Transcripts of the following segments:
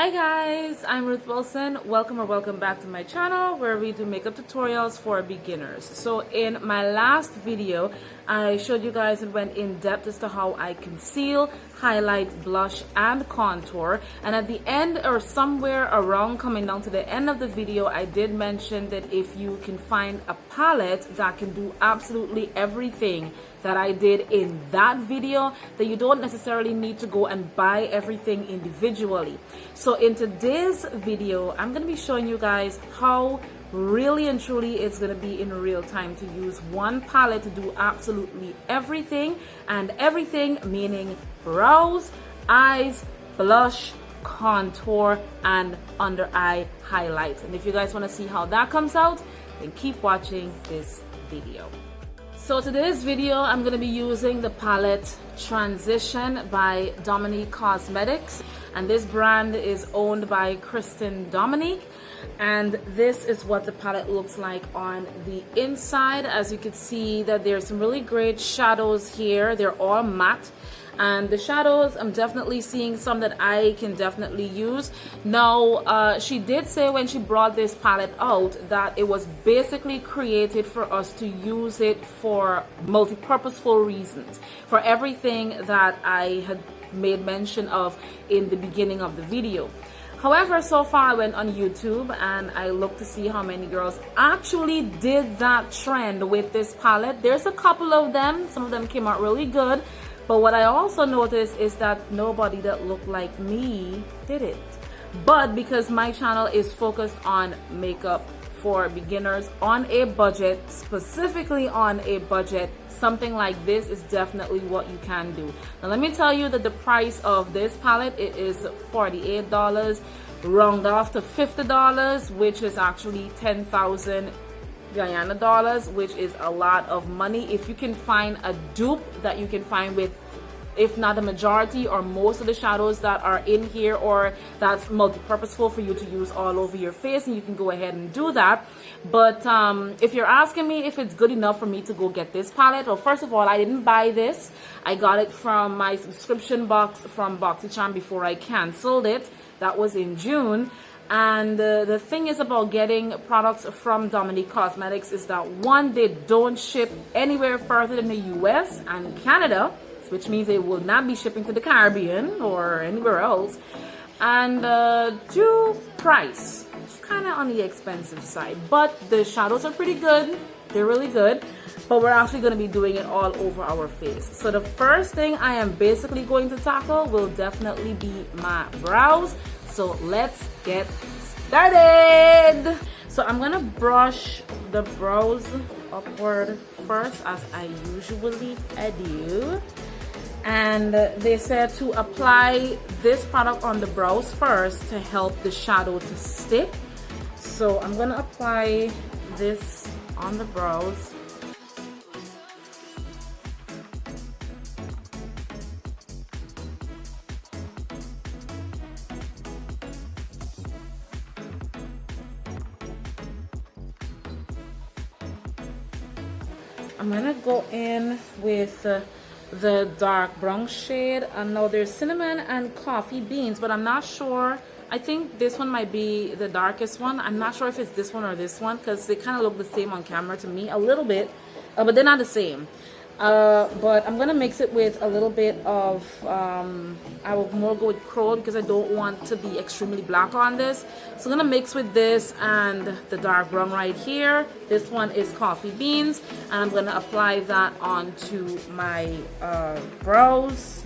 Hi guys, I'm Ruth Wilson. Welcome back to my channel where we do makeup tutorials for beginners. So in my last video, I showed you guys and went in depth as to how I conceal, highlight, blush, and contour. And at the end or somewhere around coming down to the end of the video, I did mention that if you can find a palette that can do absolutely everything that I did in that video, that you don't necessarily need to go and buy everything individually. So in today's video, I'm going to be showing you guys how really and truly it's going to be in real time to use one palette to do absolutely everything, and everything meaning brows, eyes, blush, contour, and under eye highlight. And if you guys want to see how that comes out, then keep watching this video. So today's video, I'm going to be using the palette Transition by Dominique Cosmetics, and this brand is owned by Kristen Dominique, and this is what the palette looks like on the inside. As you can see that there's some really great shadows here. They're all matte, and the shadows, I'm definitely seeing some that I can definitely use. Now, she did say when she brought this palette out that it was basically created for us to use it for multi-purposeful reasons, for everything that I had made mention of in the beginning of the video. However, so far I went on YouTube and I looked to see how many girls actually did that trend with this palette. There's a couple of them, some of them came out really good. But what I also noticed is that nobody that looked like me did it. But because my channel is focused on makeup for beginners on a budget, specifically on a budget, something like this is definitely what you can do. Now let me tell you that the price of this palette, it is $48, round off to $50, which is actually 10,000 Guyana dollars, which is a lot of money. If you can find a dupe that you can find with, if not the majority or most of the shadows that are in here, or that's multi-purposeful for you to use all over your face, and you can go ahead and do that. But if you're asking me if it's good enough for me to go get this palette, well, first of all, I didn't buy this. I got it from my subscription box from BoxyCharm before I canceled it. That was in June. And the thing is about getting products from Dominique Cosmetics is that, one, they don't ship anywhere further than the US and Canada, which means they will not be shipping to the Caribbean or anywhere else. And two, price. It's kind of on the expensive side, but the shadows are pretty good. They're really good. But we're actually going to be doing it all over our face. So the first thing I am basically going to tackle will definitely be my brows. So let's get started. So I'm gonna brush the brows upward first, as I usually do. And they said to apply this product on the brows first to help the shadow to stick. So I'm gonna apply this on the brows. I'm gonna go in with the dark brown shade, and now there's cinnamon and coffee beans, but I'm not sure. I think this one might be the darkest one. I'm not sure if it's this one or this one, because they kind of look the same on camera to me a little bit, but they're not the same. But I'm gonna mix it with a little bit of I will more go with Chrome because I don't want to be extremely black on this. So I'm gonna mix with this and the dark brown right here. This one is coffee beans, and I'm gonna apply that onto my brows.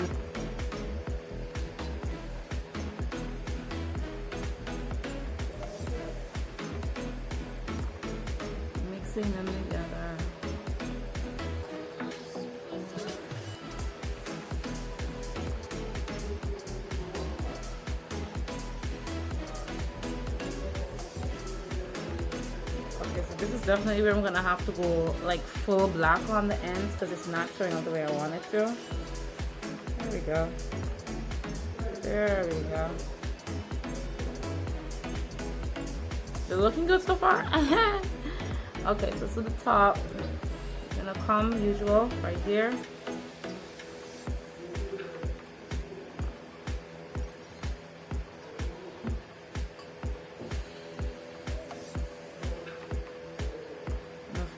Mixing them together. This is definitely where I'm gonna have to go like full black on the ends, because it's not showing out the way I want it to. There we go. There we go. They're looking good so far. Okay, so to the top, I'm gonna come usual right here.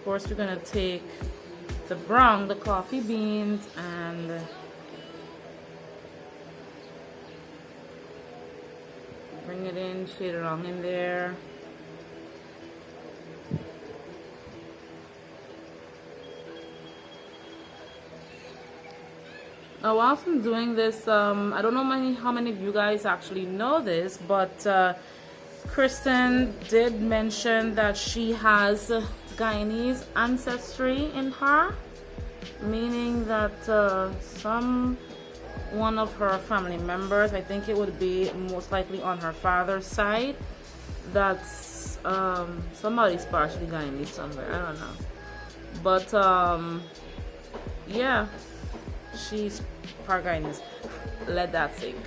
course, we're gonna take the brown, the coffee beans, and bring it in, shade it on in there. Now, whilst I'm doing this, I don't know how many of you guys actually know this, but Kristen did mention that she has Guyanese ancestry in her, meaning that one of her family members, I think it would be most likely on her father's side, that's somebody's partially Guyanese somewhere, I don't know, but yeah, she's part Guyanese. Let that sink.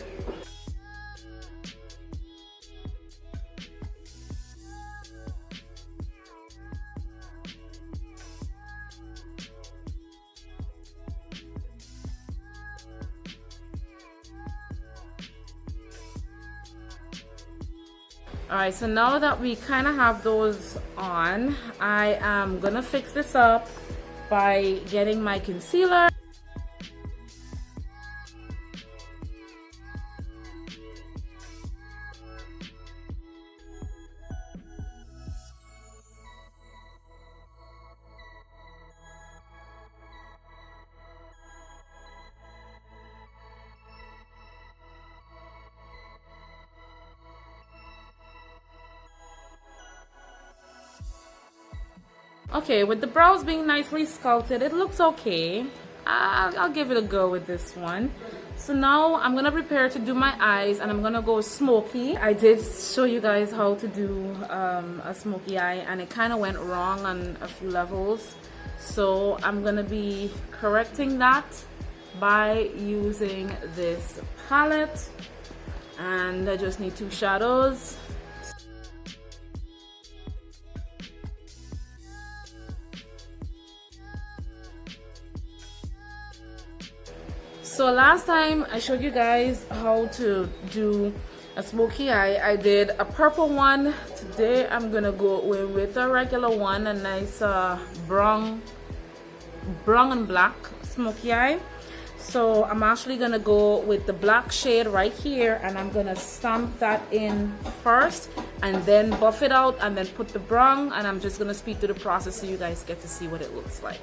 Alright, so now that we kind of have those on, I am gonna fix this up by getting my concealer. Okay, with the brows being nicely sculpted, it looks okay. I'll give it a go with this one. So now I'm gonna prepare to do my eyes, and I'm gonna go smoky. I did show you guys how to do a smoky eye, and it kind of went wrong on a few levels. So I'm gonna be correcting that by using this palette, and I just need 2 shadows. So last time I showed you guys how to do a smoky eye. I did a purple one. Today I'm gonna go with a regular one, a nice brown and black smoky eye. So I'm actually gonna go with the black shade right here, and I'm gonna stamp that in first and then buff it out and then put the brown, and I'm just gonna speed through the process so you guys get to see what it looks like.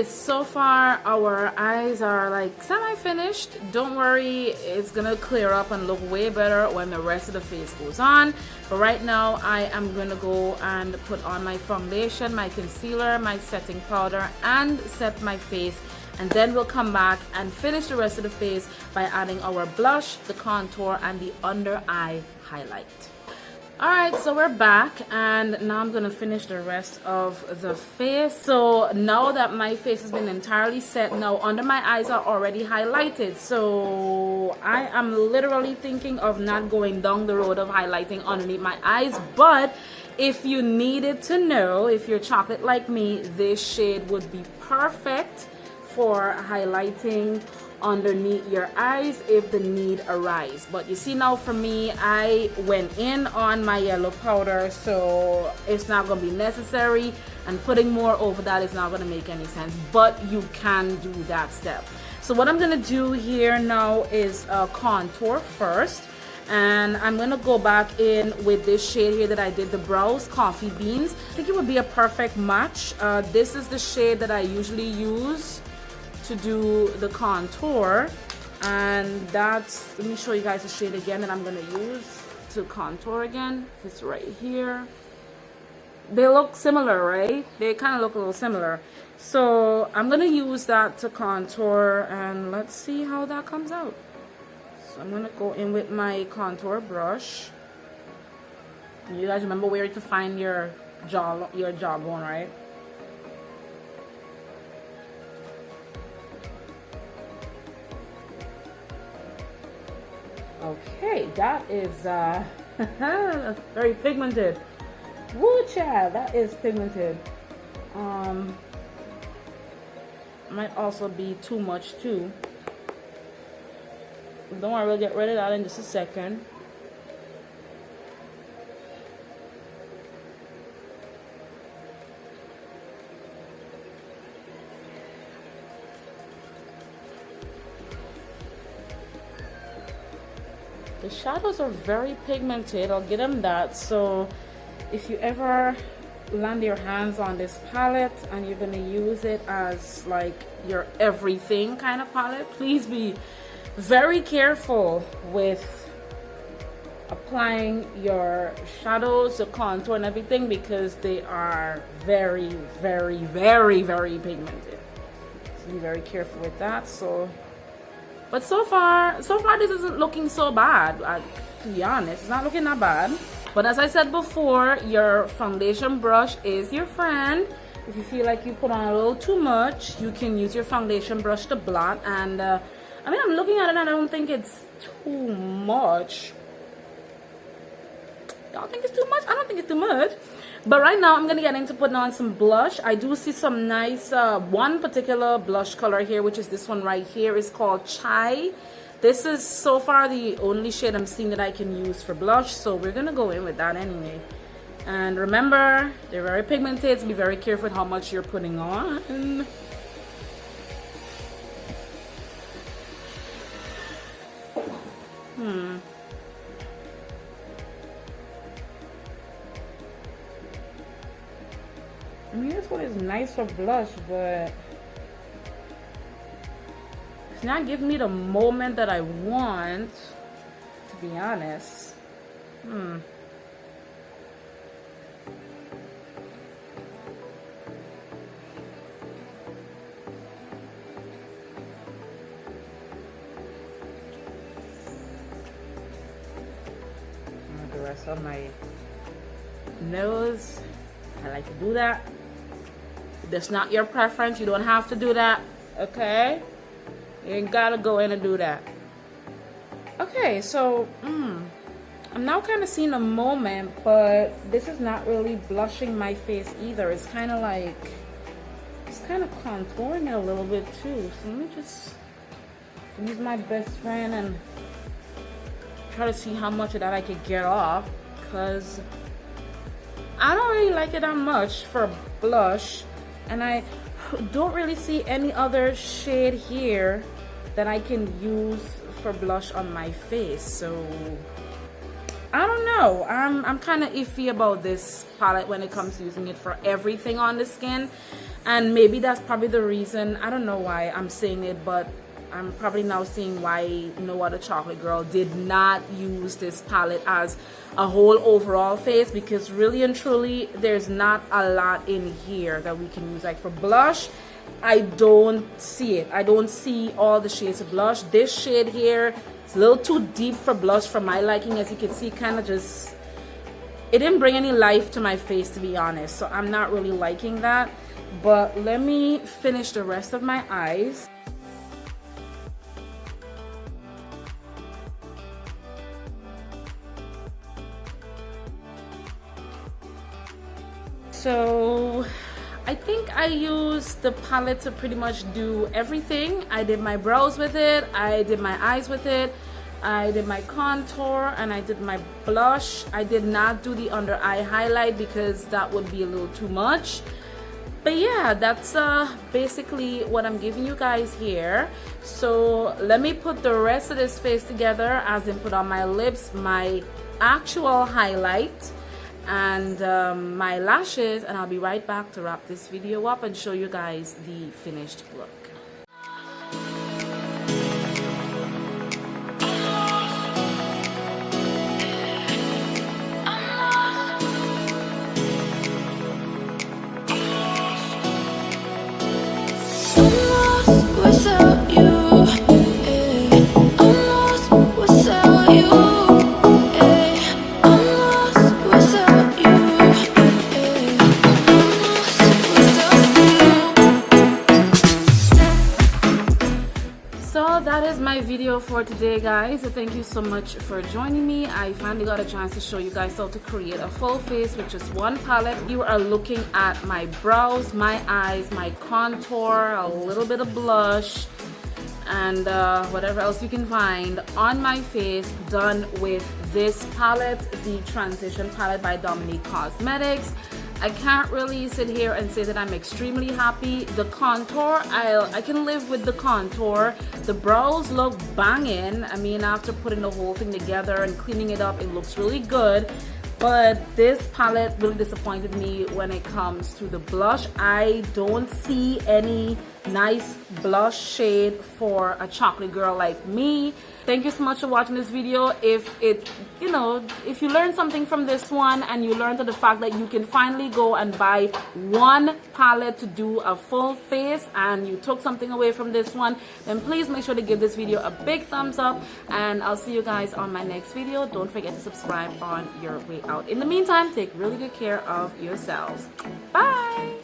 So far our eyes are like semi-finished. Don't worry, it's gonna clear up and look way better when the rest of the face goes on. But right now I am gonna go and put on my foundation, my concealer, my setting powder, and set my face, and then we'll come back and finish the rest of the face by adding our blush, the contour, and the under eye highlight. Alright, so we're back, and now I'm gonna finish the rest of the face. So now that my face has been entirely set, now under my eyes are already highlighted, so I am literally thinking of not going down the road of highlighting underneath my eyes. But if you needed to know, if you're chocolate like me, this shade would be perfect for highlighting underneath your eyes if the need arise. But you see, now for me, I went in on my yellow powder, so it's not going to be necessary, and putting more over that is not going to make any sense, but you can do that step. So what I'm going to do here now is contour first, And I'm gonna go back in with this shade here that I did, the Brows Coffee Beans. I think it would be a perfect match. This is the shade that I usually use to do the contour, and that's, let me show you guys the shade again that I'm gonna use to contour again. It's right here. They look similar, right? They kind of look a little similar. So I'm gonna use that to contour, and let's see how that comes out. So I'm gonna go in with my contour brush. You guys remember where to find your jawbone, right? Okay, that is very pigmented. Woo, child, that is pigmented. Might also be too much too. Don't worry, we'll get rid of that in just a second. The shadows are very pigmented, I'll give them that. So if you ever land your hands on this palette and you're gonna use it as like your everything kind of palette, please be very careful with applying your shadows, the contour and everything, because they are very, very, very, very pigmented. So be very careful with that. So, but so far this isn't looking so bad. To be honest, it's not looking that bad. But as I said before, your foundation brush is your friend. If you feel like you put on a little too much, you can use your foundation brush to blot. And I mean, I'm looking at it and I don't think it's too much. Y'all think it's too much? I don't think it's too much. But right now, I'm going to get into putting on some blush. I do see some nice, one particular blush color here, which is this one right here. It's called Chai. This is so far the only shade I'm seeing that I can use for blush. So we're going to go in with that anyway. And remember, they're very pigmented, so be very careful with how much you're putting on. I mean, this one is nice for blush, but it's not giving me the moment that I want, to be honest. The rest of my nose, I like to do that. If that's not your preference, you don't have to do that, okay? You ain't gotta go in and do that. Okay, so I'm now kind of seeing a moment, but this is not really blushing my face either. It's kind of like, it's kind of contouring it a little bit too. So let me just use my best friend and try to see how much of that I could get off, because I don't really like it that much for blush, and I don't really see any other shade here that I can use for blush on my face. So I don't know, I'm kind of iffy about this palette when it comes to using it for everything on the skin, and maybe that's probably the reason. I don't know why I'm saying it, but I'm probably now seeing why No Other Chocolate Girl did not use this palette as a whole overall face, because really and truly there's not a lot in here that we can use. Like for blush, I don't see it. I don't see all the shades of blush. This shade here is a little too deep for blush for my liking. As you can see, kind of just, it didn't bring any life to my face, to be honest. So I'm not really liking that. But let me finish the rest of my eyes. So I think I used the palette to pretty much do everything. I did my brows with it, I did my eyes with it, I did my contour, and I did my blush. I did not do the under eye highlight because that would be a little too much. But yeah, that's basically what I'm giving you guys here. So let me put the rest of this face together, as in put on my lips, my actual highlight, and my lashes, and I'll be right back to wrap this video up and show you guys the finished look. Without you, I'm lost without you, I'm lost without you, I'm lost without you. So that is my video for today, guys. So thank you so much for joining me. I finally got a chance to show you guys how to create a full face with just one palette. You are looking at my brows, my eyes, my contour, a little bit of blush, and whatever else you can find on my face, done with this palette, the Transition palette by Dominique Cosmetics. I can't really sit here and say that I'm extremely happy. The contour, I can live with the contour. The brows look banging. I mean, after putting the whole thing together and cleaning it up, it looks really good. But this palette really disappointed me when it comes to the blush. I don't see any nice blush shade for a chocolate girl like me. Thank you so much for watching this video. If you learned something from this one, and you learned the fact that you can finally go and buy one palette to do a full face, and you took something away from this one, then please make sure to give this video a big thumbs up, and I'll see you guys on my next video. Don't forget to subscribe on your way out. In the meantime, take really good care of yourselves. Bye.